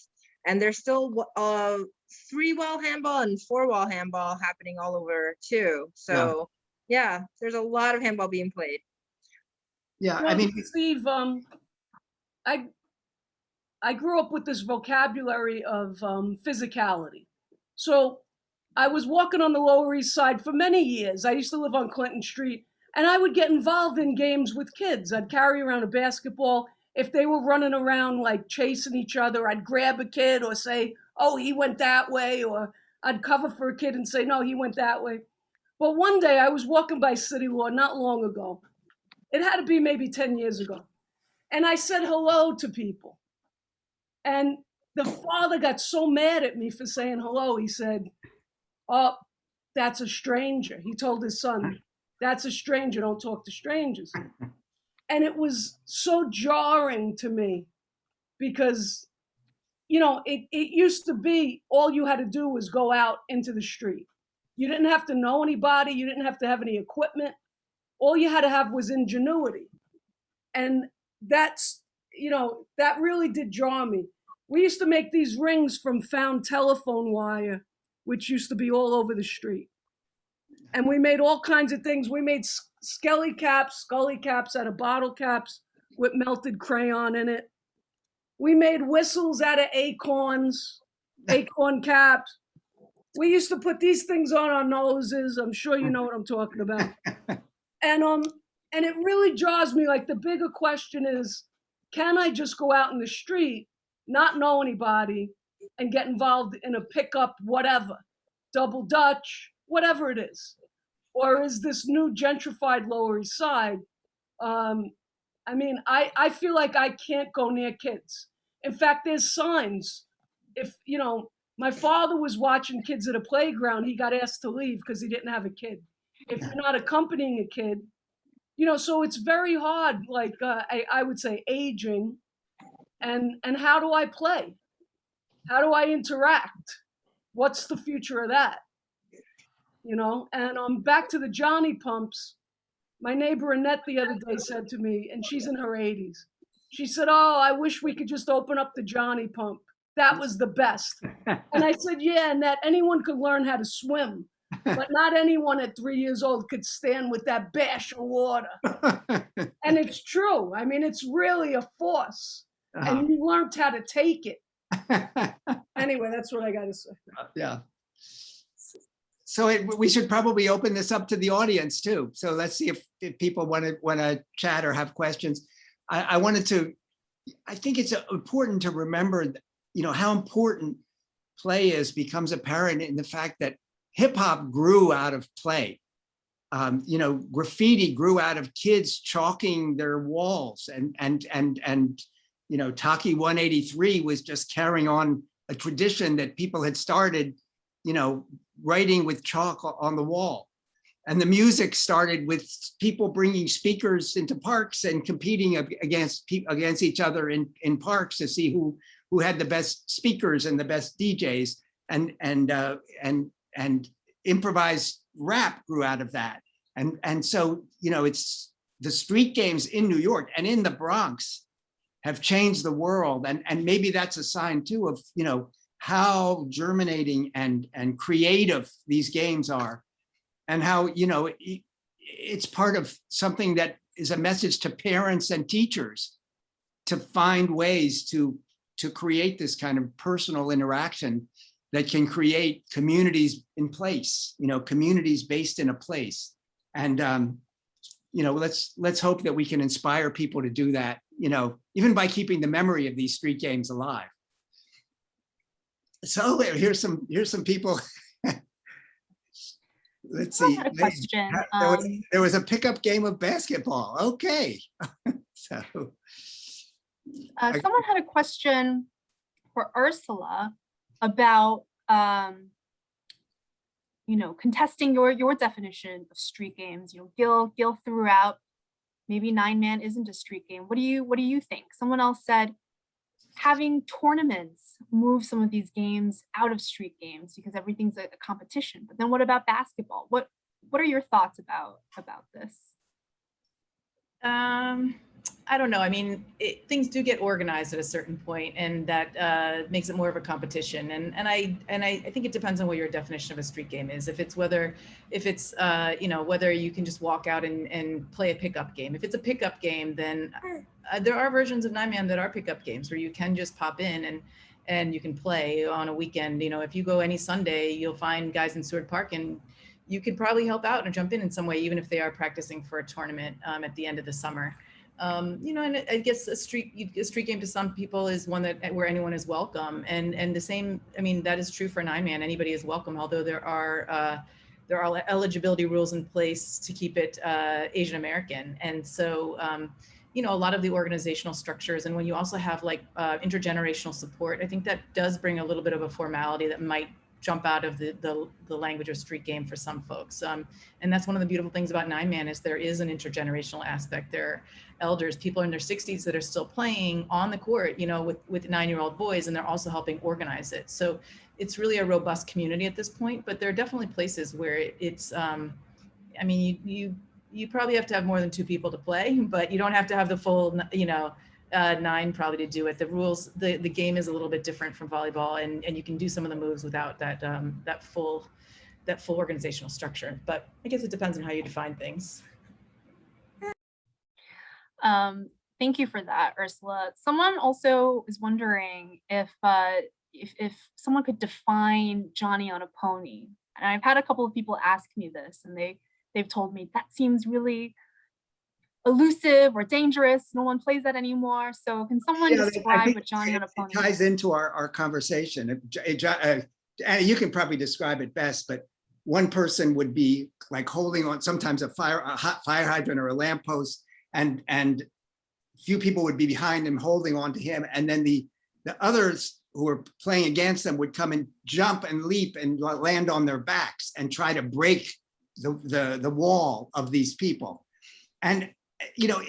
And there's still 3-wall handball and 4-wall handball happening all over too. So yeah, there's a lot of handball being played. Yeah, well, I mean, Steve, I grew up with this vocabulary of physicality. So I was walking on the Lower East Side for many years. I used to live on Clinton Street, and I would get involved in games with kids. I'd carry around a basketball. If they were running around like chasing each other, I'd grab a kid or say, oh, he went that way, or I'd cover for a kid and say, no, he went that way. But one day I was walking by City Law not long ago. It had to be maybe 10 years ago. And I said hello to people. And the father got so mad at me for saying hello. He said, oh, that's a stranger. He told his son, that's a stranger, don't talk to strangers. And it was so jarring to me because, it used to be all you had to do was go out into the street. You didn't have to know anybody. You didn't have to have any equipment. All you had to have was ingenuity. And that's, that really did jar me. We used to make these rings from found telephone wire, which used to be all over the street. And we made all kinds of things. We made scully caps out of bottle caps with melted crayon in it. We made whistles out of acorns, acorn caps. We used to put these things on our noses. I'm sure you know what I'm talking about. And it really jars me. Like, the bigger question is, can I just go out in the street, not know anybody, and get involved in a pickup, whatever, double Dutch, whatever it is? Or is this new gentrified Lower East Side? I feel like I can't go near kids. In fact, there's signs. If, my father was watching kids at a playground, he got asked to leave because he didn't have a kid. If you're not accompanying a kid, so it's very hard, like I would say, aging. And how do I play? How do I interact? What's the future of that? And back to the Johnny pumps. My neighbor Annette the other day said to me, and she's in her 80s, she said, oh, I wish we could just open up the Johnny pump. That was the best. And I said, yeah, Annette, anyone could learn how to swim, but not anyone at 3 years old could stand with that bash of water. And it's true. I mean, it's really a force. And you learned how to take it. Anyway, that's what I got to say. Yeah. So we should probably open this up to the audience too. So let's see if people want to chat or have questions. I think it's important to remember, how important play becomes apparent in the fact that hip hop grew out of play. Graffiti grew out of kids chalking their walls, and Taki 183 was just carrying on a tradition that people had started, writing with chalk on the wall. And the music started with people bringing speakers into parks and competing against each other in parks to see who had the best speakers and the best DJs, and improvised rap grew out of that. And so, it's the street games in New York and in the Bronx have changed the world. And maybe that's a sign too of, you know, how germinating and creative these games are, and how, you know, it's part of something that is a message to parents and teachers to find ways to create this kind of personal interaction that can create communities in place, you know, communities based in a place. And, you know, let's hope that we can inspire people to do that, you know, even by keeping the memory of these street games alive. So here's some people. Let's see. I had a question. There was a pickup game of basketball. Okay. So. Someone had a question for Ursula about, you know, contesting your definition of street games. You know, Gil threw out maybe 9-man isn't a street game. What do you think? Someone else said having tournaments move some of these games out of street games because everything's a competition. But then what about basketball? What are your thoughts about this? I don't know. I mean, things do get organized at a certain point, and that makes it more of a competition. And I think it depends on what your definition of a street game is. If it's you know, whether you can just walk out and play a pickup game. If it's a pickup game, then there are versions of 9-man that are pickup games where you can just pop in and you can play on a weekend. You know, if you go any Sunday, you'll find guys in Seward Park, and you could probably help out and jump in some way, even if they are practicing for a tournament at the end of the summer. You know, and I guess a street game to some people is one where anyone is welcome, and the same. I mean, that is true for 9-man. Anybody is welcome, although there are eligibility rules in place to keep it Asian American, and so you know, a lot of the organizational structures, and when you also have like intergenerational support, I think that does bring a little bit of a formality that might jump out of the language of street game for some folks. And that's one of the beautiful things about 9-man is there is an intergenerational aspect. There are elders, people in their 60s that are still playing on the court, you know, with 9-year-old boys, and they're also helping organize it. So it's really a robust community at this point, but there are definitely places where it's, I mean, you probably have to have more than 2 people to play, but you don't have to have the full, you know, 9 probably to do it. The rules, the game is a little bit different from volleyball, and you can do some of the moves without that full organizational structure. But I guess it depends on how you define things. Thank you for that, Ursula. Someone also is wondering if someone could define Johnny on a Pony. And I've had a couple of people ask me this, and they've told me that seems really elusive or dangerous. No one plays that anymore. So can someone describe what Johnny on a Pony is? It ties into our conversation. And you can probably describe it best, but one person would be like holding on sometimes a hot fire hydrant or a lamppost, and few people would be behind him holding on to him. And then the others who were playing against them would come and jump and leap and land on their backs and try to break the wall of these people. And you know,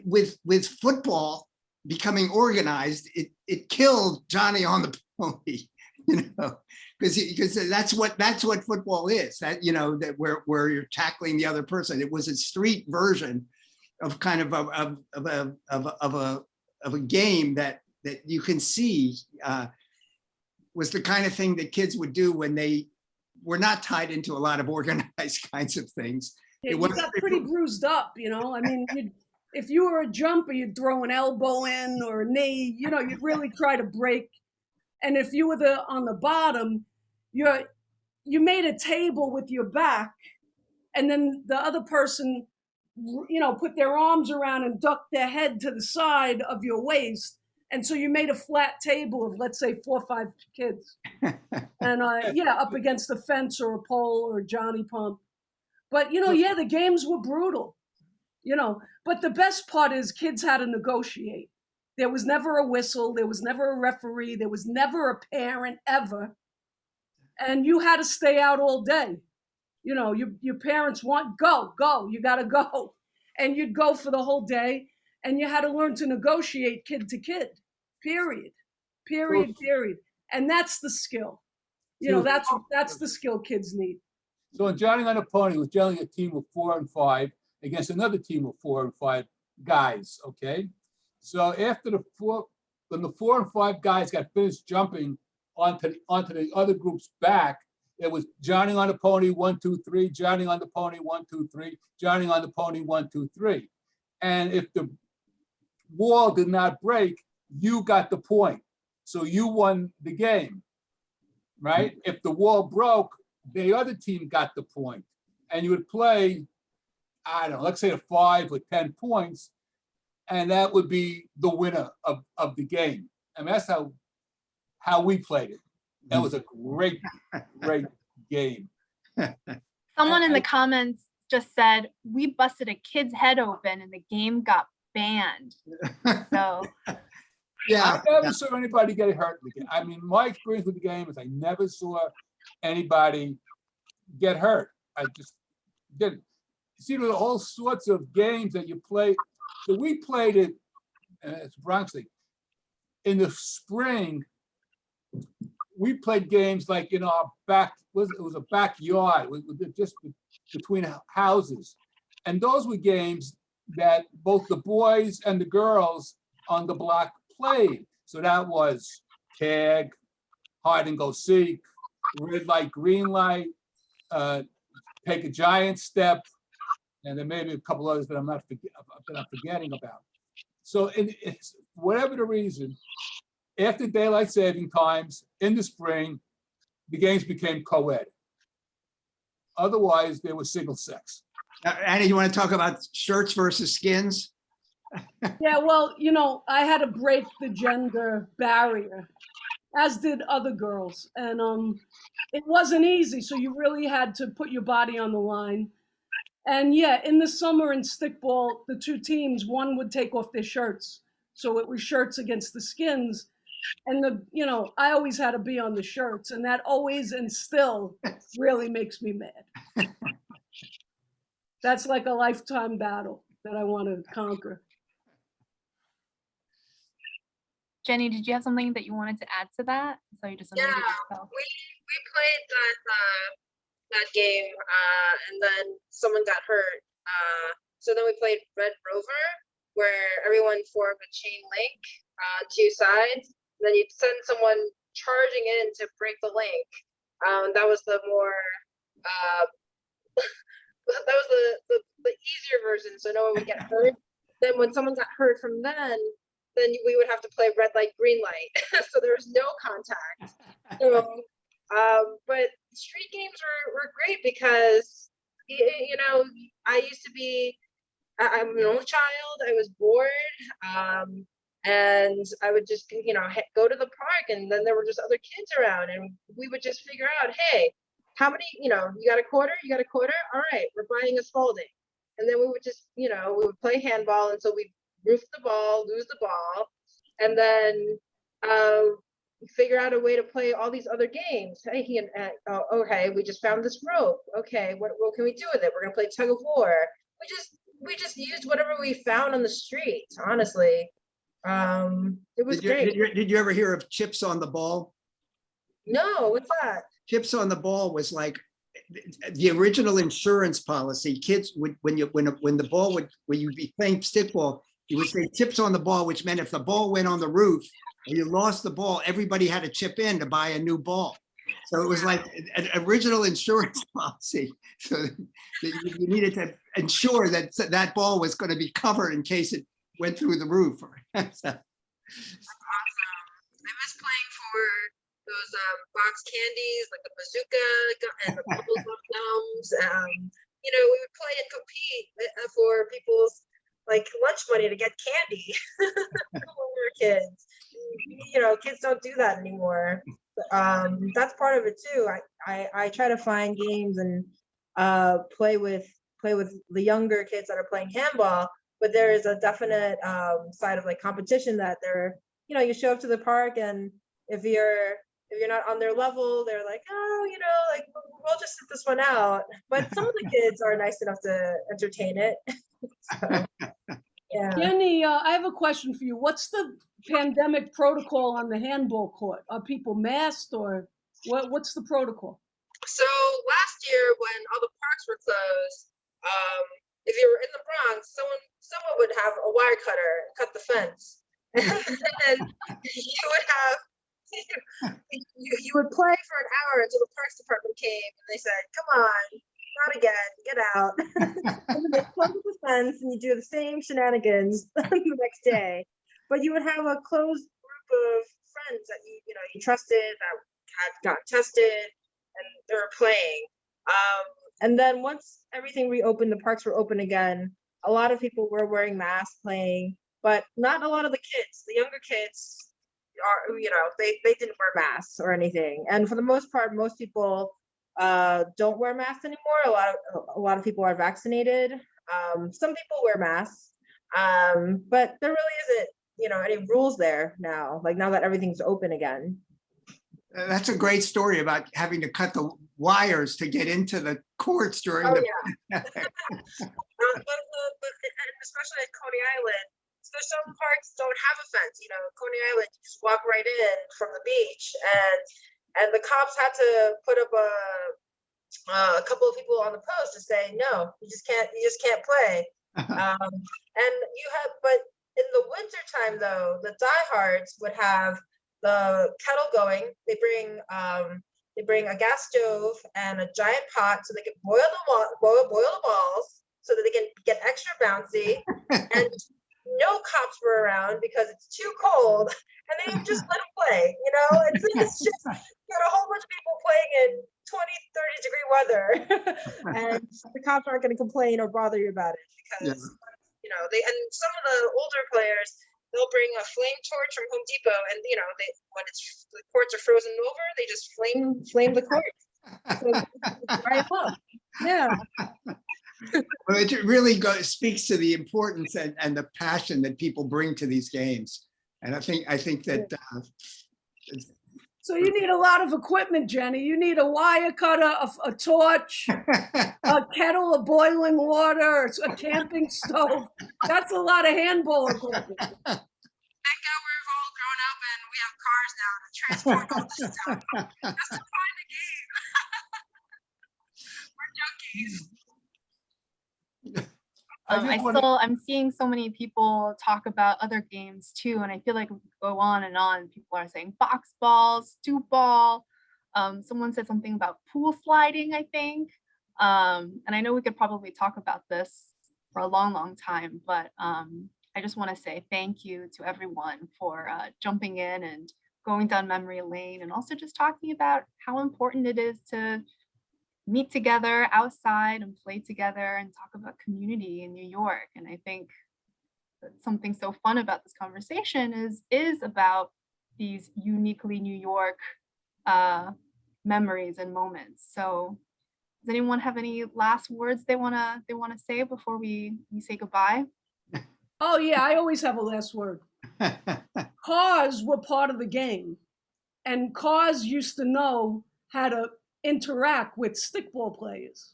with football becoming organized, it killed Johnny on the Pony, you know, because that's what football is. That, you know, that where you're tackling the other person. It was a street version of kind of a game that you can see was the kind of thing that kids would do when they were not tied into a lot of organized kinds of things. Yeah, you got pretty bruised up, you know. I mean, if you were a jumper, you'd throw an elbow in or a knee. You know, you'd really try to break. And if you were on the bottom, you made a table with your back, and then the other person, you know, put their arms around and ducked their head to the side of your waist. And so you made a flat table of, let's say, 4 or 5 kids, and up against a fence or a pole or a Johnny pump. But, you know, yeah, the games were brutal, you know, but the best part is kids had to negotiate. There was never a whistle. There was never a referee. There was never a parent ever. And you had to stay out all day. You know, your parents want, go, you got to go. And you'd go for the whole day, and you had to learn to negotiate kid to kid, period. And that's the skill. You know, that's the skill kids need. So in Johnny on a Pony was generally a team of 4 and 5 against another team of 4 and 5 guys, okay? So after when the 4 and 5 guys got finished jumping onto the other group's back, it was Johnny on the pony, 1, 2, 3, Johnny on the pony, 1, 2, 3, Johnny on the pony, 1, 2, 3. And if the wall did not break, you got the point. So you won the game, right? If the wall broke, the other team got the point. And you would play, I don't know, let's say a 5 with 10 points, and that would be the winner of the game. And that's how we played it. That was a great, great game. Someone in the comments just said, we busted a kid's head open and the game got banned. So I never saw anybody get hurt in the game. I mean, my experience with the game is I never saw anybody get hurt. I just didn't. See, there were all sorts of games that you play. So we played it, it's Bronx thing. In the spring, we played games like in our back, it was a backyard, just between houses. And those were games that both the boys and the girls on the block played. So that was tag, hide and go seek, red light, green light, take a giant step, and then maybe a couple others that I'm forgetting about. So whatever the reason, after daylight saving times in the spring, the games became co-ed. Otherwise, they were single sex. Annie, you want to talk about shirts versus skins? Yeah, well, you know, I had to break the gender barrier, as did other girls. And it wasn't easy, so you really had to put your body on the line. And yeah, in the summer in stickball, the two teams, one would take off their shirts. So it was shirts against the skins. And I always had to be on the shirts, and that always and still really makes me mad. That's like a lifetime battle that I want to conquer. Jenny, did you have something that you wanted to add to that? So you just unmuted yourself. We played that game, and then someone got hurt. So then we played Red Rover, where everyone formed a chain link, 2 sides. Then you'd send someone charging in to break the link. That was the more, that was the easier version, so no one would get hurt. Then when someone got hurt from then we would have to play red light, green light. So there was no contact. But street games were great because, I used to be, I'm an only child, I was bored. And I would just, go to the park, and then there were just other kids around, and we would just figure out, hey, how many, you got a quarter? You got a quarter? All right, we're buying a Spalding. And then we would just, we would play handball until we roof the ball, lose the ball, and then figure out a way to play all these other games. Hey, okay, we just found this rope. Okay, what can we do with it? We're gonna play tug of war. We just used whatever we found on the streets, honestly. It was great. Did you ever hear of chips on the ball? No, what's that? Chips on the ball was like the original insurance policy. Kids would, when the ball would, when you'd be playing stickball, you would say chips on the ball, which meant if the ball went on the roof and you lost the ball, everybody had to chip in to buy a new ball. So it was like an original insurance policy. So you needed to ensure that that ball was going to be covered in case it went through the roof. That's awesome. I miss playing for those box candies, like the bazooka and the bubble gums. We would play and compete for people's lunch money to get candy when we were kids. Kids don't do that anymore. That's part of it too. I try to find games and play with the younger kids that are playing handball, but there is a definite side of competition that you show up to the park, and if you're not on their level, they're like, oh, we'll just sit this one out. But some of the kids are nice enough to entertain it. So, yeah. Jenny, I have a question for you. What's the pandemic protocol on the handball court? Are people masked, or what's the protocol? So last year, when all the parks were closed, if you were in the Bronx, someone would have a wire cutter and cut the fence. And then you would have, you would play for an hour until the Parks Department came and they said, come on, not again, get out. And then they close the fence and you do the same shenanigans the next day. But you would have a closed group of friends that you trusted, that had got tested, and they were playing. And then once everything reopened, the parks were open again. A lot of people were wearing masks, playing, but not a lot of the kids. The younger kids are, they didn't wear masks or anything. And for the most part, most people don't wear masks anymore. A lot of people are vaccinated. Some people wear masks, but there really isn't, any rules there now. Like now that everything's open again. That's a great story about having to cut the wires to get into the courts during the. Yeah. But especially at Coney Island, so some parks don't have a fence. Coney Island, you just walk right in from the beach, and the cops had to put up a couple of people on the post to say no, you just can't play. But in the winter time though, the diehards would have the kettle going. They bring a gas stove and a giant pot so they can boil the balls so that they can get extra bouncy. And no cops were around because it's too cold, and they just let them play. It's just got a whole bunch of people playing in 20, 30-degree weather, and the cops aren't going to complain or bother you about it because and some of the older players, they'll bring a flame torch from Home Depot, and when the courts are frozen over, they just flame the courts. So, right up. Yeah. Well, it really speaks to the importance and the passion that people bring to these games, and I think that. So you need a lot of equipment, Jenny. You need a wire cutter, a torch, a kettle of boiling water, a camping stove. That's a lot of handball equipment. Thank God we've all grown up and we have cars now to transport all this stuff. That's the fun of the game. We're junkies. I'm seeing so many people talk about other games too, and I feel like we go on and on. People are saying box balls, stoop ball. Someone said something about pool sliding, I think. And I know we could probably talk about this for a long, long time, but I just want to say thank you to everyone for jumping in and going down memory lane, and also just talking about how important it is to meet together outside and play together and talk about community in New York. And I think that something so fun about this conversation is about these uniquely New York memories and moments. So does anyone have any last words they wanna say before we say goodbye? Oh yeah, I always have a last word. Cars were part of the game, and cars used to know how to interact with stickball players.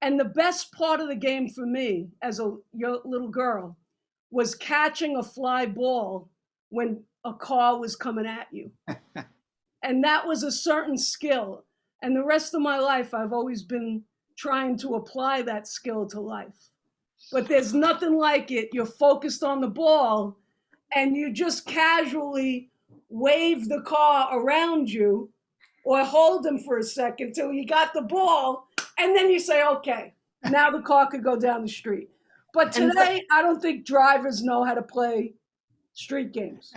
And the best part of the game for me as a little girl was catching a fly ball when a car was coming at you. And that was a certain skill. And the rest of my life, I've always been trying to apply that skill to life. But there's nothing like it. You're focused on the ball and you just casually wave the car around you or hold them for a second till you got the ball, and then you say, okay, now the car could go down the street. But today, I don't think drivers know how to play street games.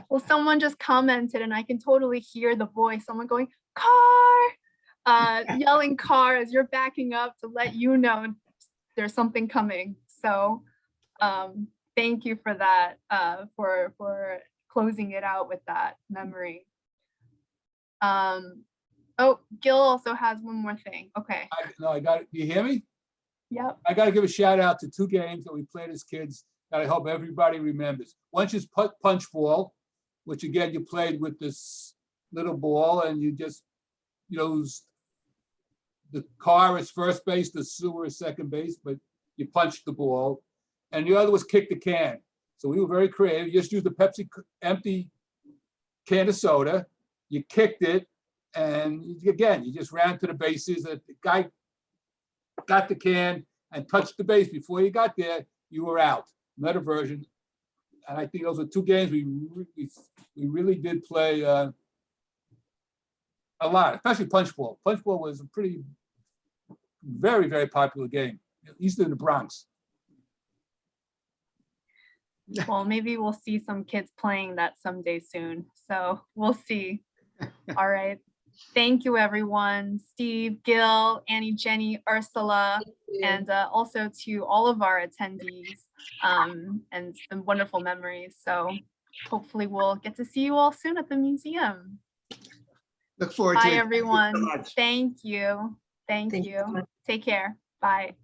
Well, someone just commented, and I can totally hear the voice, someone going, car, yelling car as you're backing up to let you know there's something coming. So thank you for that, for closing it out with that memory. Oh, Gil also has one more thing. Okay. I got it. Do you hear me? Yep. I got to give a shout out to two games that we played as kids that I hope everybody remembers. One is punch ball, which again, you played with this little ball and you just used the car as first base, the sewer as second base, but you punched the ball. And the other was kick the can. So we were very creative. You just used the Pepsi empty can of soda. You kicked it, and again, you just ran to the bases. The guy got the can, and touched the base before you got there, you were out. Another version. And I think those were two games we really did play a lot, especially punch ball. Punch ball was a very, very popular game, at least in the Bronx. Well, maybe we'll see some kids playing that someday soon. So we'll see. All right. Thank you, everyone. Steve, Gil, Annie, Jenny, Ursula, and also to all of our attendees and some wonderful memories. So hopefully we'll get to see you all soon at the museum. Look forward to it. Bye, Thank you so everyone. much. Thank you. Thank you. Take care. Bye.